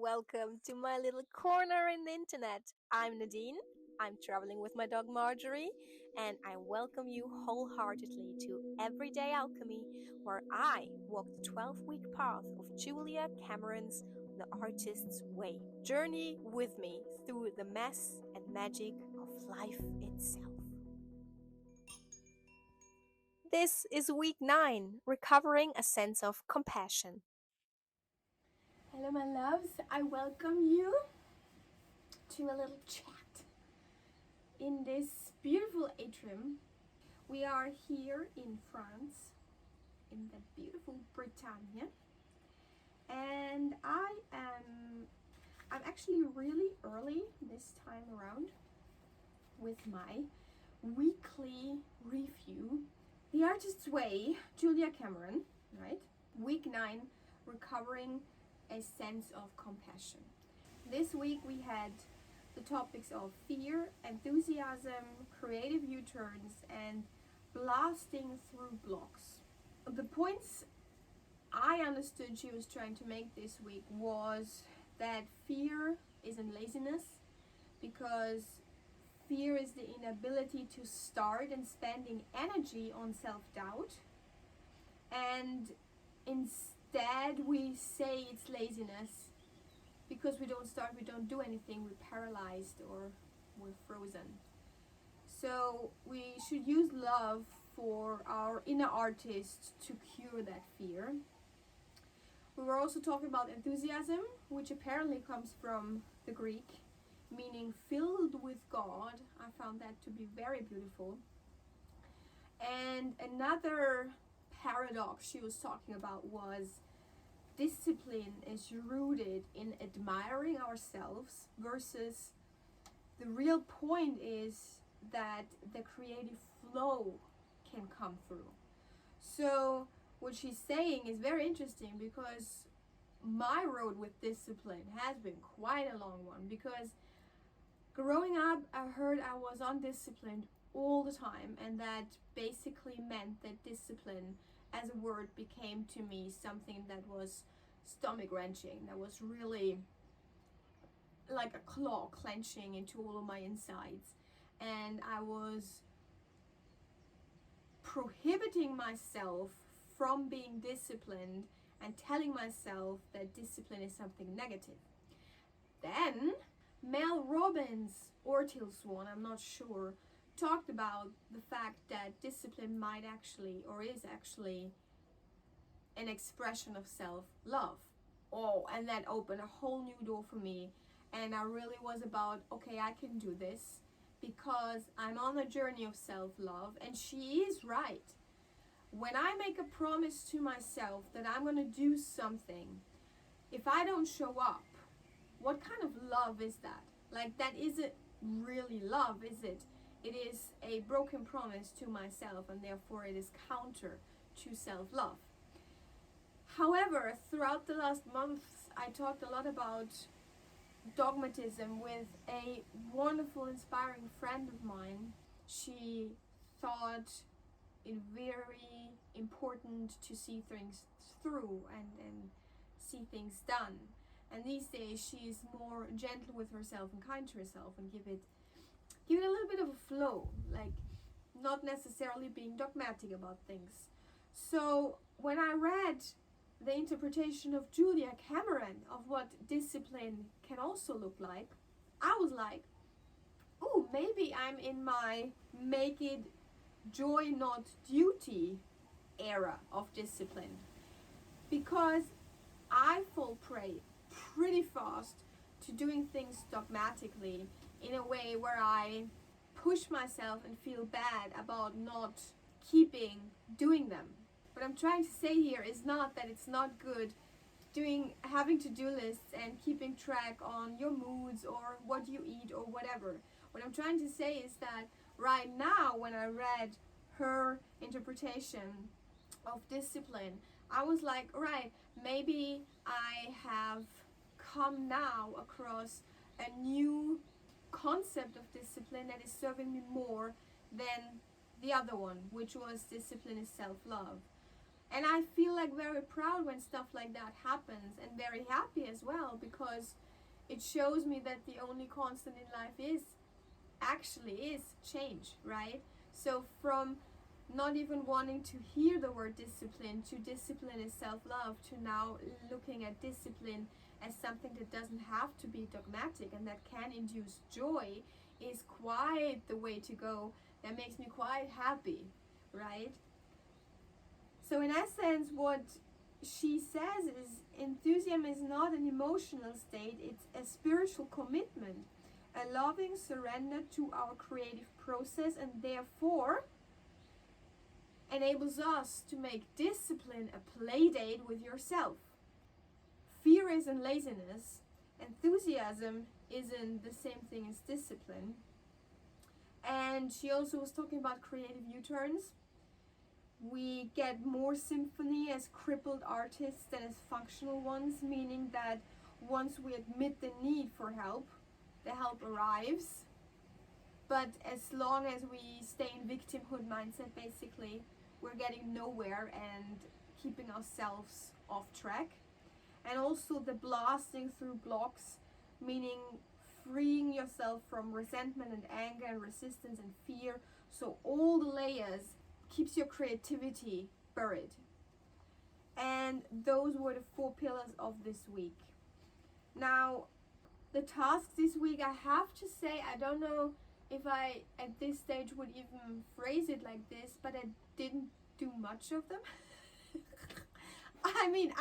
Welcome to my little corner in the internet. I'm Nadine. I'm traveling with my dog Marjorie, and I welcome you wholeheartedly to Everyday Alchemy, where I walk the 12-week path of Julia Cameron's The Artist's Way. Journey with me through the mess and magic of life itself. This is week 9, recovering a sense of compassion. Hello, my loves. I welcome you to a little chat in this beautiful atrium. We are here in France, in the beautiful Britannia, and I'm actually really early this time around with my weekly review. The Artist's Way, Julia Cameron, right? Week 9, recovering a sense of compassion. This week we had the topics of fear, enthusiasm, creative U-turns, and blasting through blocks. The points I understood she was trying to make this week was that fear isn't laziness, because fear is the inability to start and spending energy on self-doubt, and instead we say it's laziness because we don't start, we don't do anything, we're paralyzed or we're frozen. So we should use love for our inner artist to cure that fear. We were also talking about enthusiasm, which apparently comes from the Greek, meaning filled with God. I found that to be very beautiful. And another paradox she was talking about was discipline is rooted in admiring ourselves, versus the real point is that the creative flow can come through. So what she's saying is very interesting, because my road with discipline has been quite a long one, because growing up I heard I was undisciplined all the time, and that basically meant that discipline as a word became to me something that was stomach wrenching, that was really like a claw clenching into all of my insides, and I was prohibiting myself from being disciplined and telling myself that discipline is something negative. Then Mel Robbins or Till Swan, I'm not sure, talked about the fact that discipline might actually, or is actually, an expression of self-love. Oh, and that opened a whole new door for me, and I really was about, okay, I can do this because I'm on a journey of self-love. And she is right. When I make a promise to myself that I'm going to do something, if I don't show up, what kind of love is that? Like, that isn't really love, is it? It is a broken promise to myself, and therefore it is counter to self-love. However, throughout the last months, I talked a lot about dogmatism with a wonderful, inspiring friend of mine. She thought it very important to see things through and see things done. And these days she's more gentle with herself and kind to herself, and give it a little bit of a flow, like not necessarily being dogmatic about things. So when I read the interpretation of Julia Cameron of what discipline can also look like, I was like, oh, maybe I'm in my make it joy not duty era of discipline, because I fall prey pretty fast to doing things dogmatically, in a way where I push myself and feel bad about not doing them. What I'm trying to say here is not that it's not good having to-do lists and keeping track on your moods or what you eat or whatever. What I'm trying to say is that right now, when I read her interpretation of discipline, I was like, right, maybe I have come now across a new concept of discipline that is serving me more than the other one, which was discipline is self-love. And I feel like very proud when stuff like that happens, and very happy as well, because it shows me that the only constant in life is change, right? So from not even wanting to hear the word discipline to discipline is self-love, to now looking at discipline as something that doesn't have to be dogmatic and that can induce joy, is quite the way to go. That makes me quite happy, right? So in essence, what she says is enthusiasm is not an emotional state, it's a spiritual commitment, a loving surrender to our creative process, and therefore enables us to make discipline a play date with yourself. Fear isn't laziness, enthusiasm isn't the same thing as discipline. And she also was talking about creative U-turns. We get more symphony as crippled artists than as functional ones, meaning that once we admit the need for help, the help arrives. But as long as we stay in victimhood mindset, basically, we're getting nowhere and keeping ourselves off track. And also the blasting through blocks, meaning freeing yourself from resentment and anger and resistance and fear. So all the layers keeps your creativity buried. And those were the 4 pillars of this week. Now, the tasks this week, I have to say, I don't know if I at this stage would even phrase it like this, but I didn't do much of them. I mean,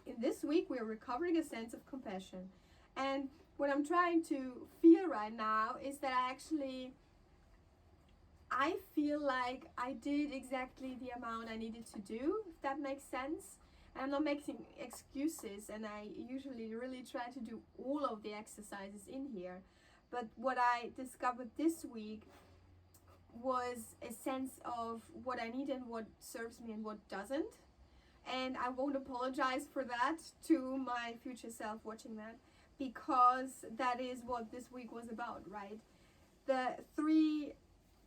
in this week we're recovering a sense of compassion, and what I'm trying to feel right now is that I feel like I did exactly the amount I needed to do, if that makes sense. And I'm not making excuses, and I usually really try to do all of the exercises in here. But what I discovered this week was a sense of what I need and what serves me and what doesn't. And I won't apologize for that to my future self watching that, because that is what this week was about, right? The 3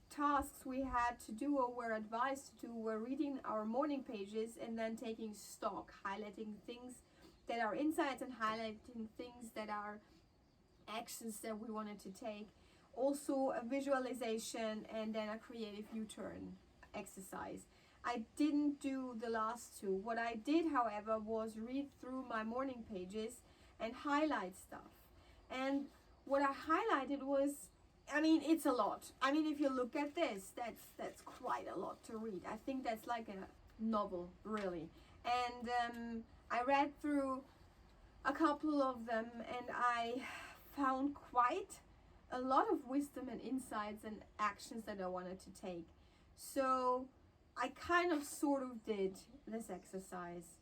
tasks we had to do or were advised to do were reading our morning pages and then taking stock, highlighting things that are insights and highlighting things that are actions that we wanted to take. Also a visualization, and then a creative U-turn exercise. I didn't do the last 2. What I did, however, was read through my morning pages and highlight stuff. And what I highlighted was, I mean, it's a lot. I mean, if you look at this, that's quite a lot to read. I think that's like a novel, really. And I read through a couple of them, and I found quite a lot of wisdom and insights and actions that I wanted to take. So I kind of sort of did this exercise.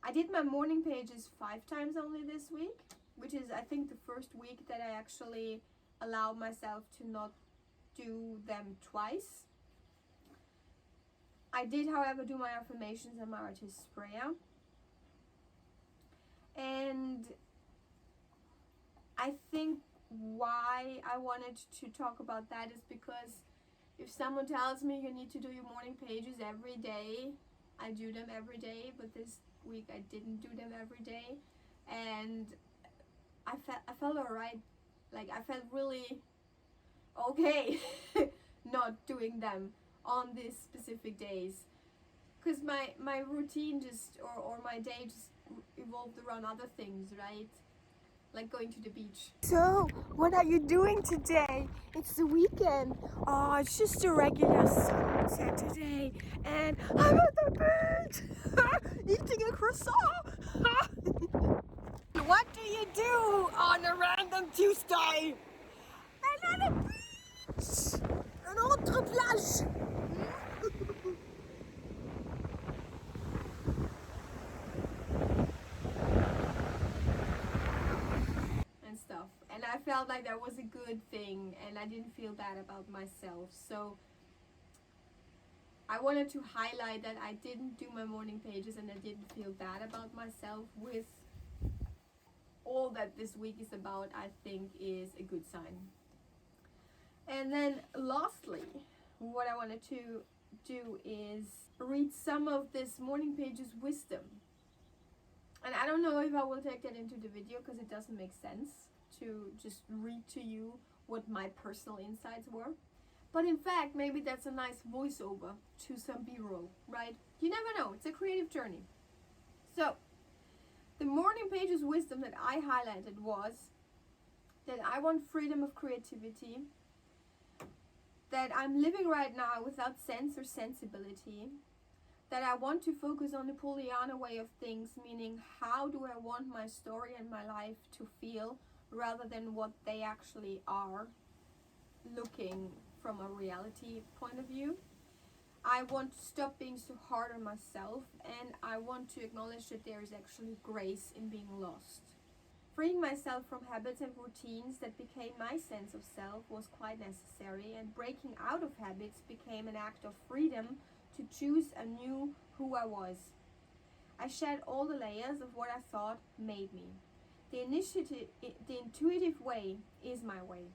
I did my morning pages 5 times only this week, which is, I think, the first week that I actually allowed myself to not do them twice. I did, however, do my affirmations and my artist's prayer. And I think why I wanted to talk about that is because if someone tells me you need to do your morning pages every day, I do them every day, but this week I didn't do them every day, and I felt alright. Like, I felt really okay not doing them on these specific days, because my routine just or my day just evolved around other things, right? Like going to the beach. So, what are you doing today? It's the weekend. Oh, it's just a regular Saturday, and I'm at the beach eating a croissant. What do you do on a random Tuesday? I'm on a beach, an autre plage. And stuff, and I felt like that was a good thing, and I didn't feel bad about myself. So I wanted to highlight that I didn't do my morning pages and I didn't feel bad about myself. With all that this week is about, I think is a good sign. And then lastly, what I wanted to do is read some of this morning page's wisdom. And I don't know if I will take that into the video because it doesn't make sense to just read to you what my personal insights were. But in fact, maybe that's a nice voiceover to some B-roll, right? You never know. It's a creative journey. So, the morning page's wisdom that I highlighted was that I want freedom of creativity, that I'm living right now without sense or sensibility, that I want to focus on the Pollyanna way of things, meaning how do I want my story and my life to feel rather than what they actually are, looking from a reality point of view. I want to stop being so hard on myself, and I want to acknowledge that there is actually grace in being lost. Freeing myself from habits and routines that became my sense of self was quite necessary, and breaking out of habits became an act of freedom to choose anew who I was. I shed all the layers of what I thought made me. The intuitive way is my way.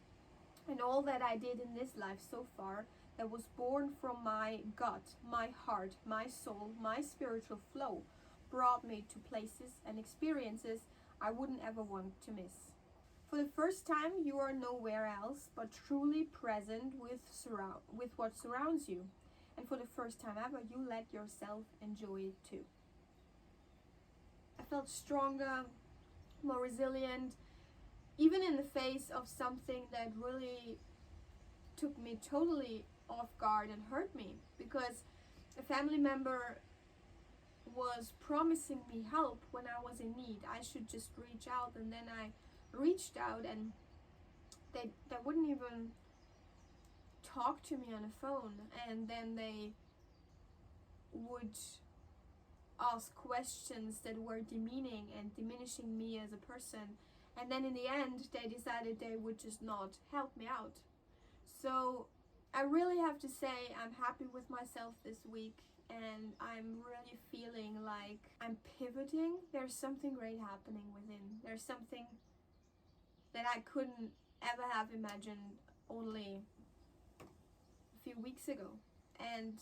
And all that I did in this life so far that was born from my gut, my heart, my soul, my spiritual flow brought me to places and experiences I wouldn't ever want to miss. For the first time, you are nowhere else but truly present with what surrounds you. And for the first time ever, you let yourself enjoy it too. I felt stronger, more resilient, even in the face of something that really took me totally off guard and hurt me, because a family member was promising me help when I was in need. I should just reach out, and then I reached out, and they wouldn't even talk to me on the phone, and then they would ask questions that were demeaning and diminishing me as a person. And then in the end, they decided they would just not help me out. So I really have to say I'm happy with myself this week, and I'm really feeling like I'm pivoting. There's something great happening within. There's something that I couldn't ever have imagined only a few weeks ago. And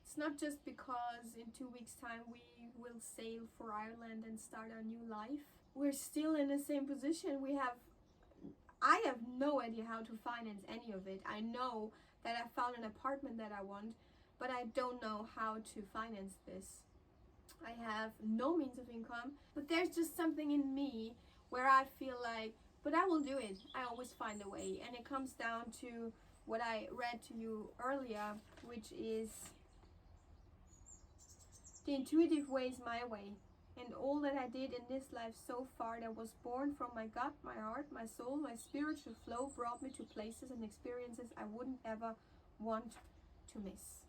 it's not just because in 2 weeks' time we will sail for Ireland and start our new life. We're still in the same position. I have no idea how to finance any of it. I know that I found an apartment that I want, but I don't know how to finance this. I have no means of income, but there's just something in me where I feel like, but I will do it. I always find a way. And it comes down to what I read to you earlier, which is the intuitive way is my way. And all that I did in this life so far that was born from my gut, my heart, my soul, my spiritual flow brought me to places and experiences I wouldn't ever want to miss.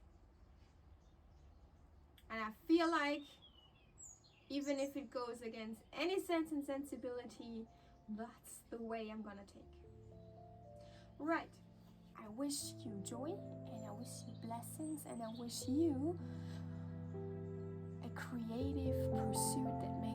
And I feel like even if it goes against any sense and sensibility, that's the way I'm gonna take. Right. I wish you joy, and I wish you blessings, and I wish you a creative pursuit that makes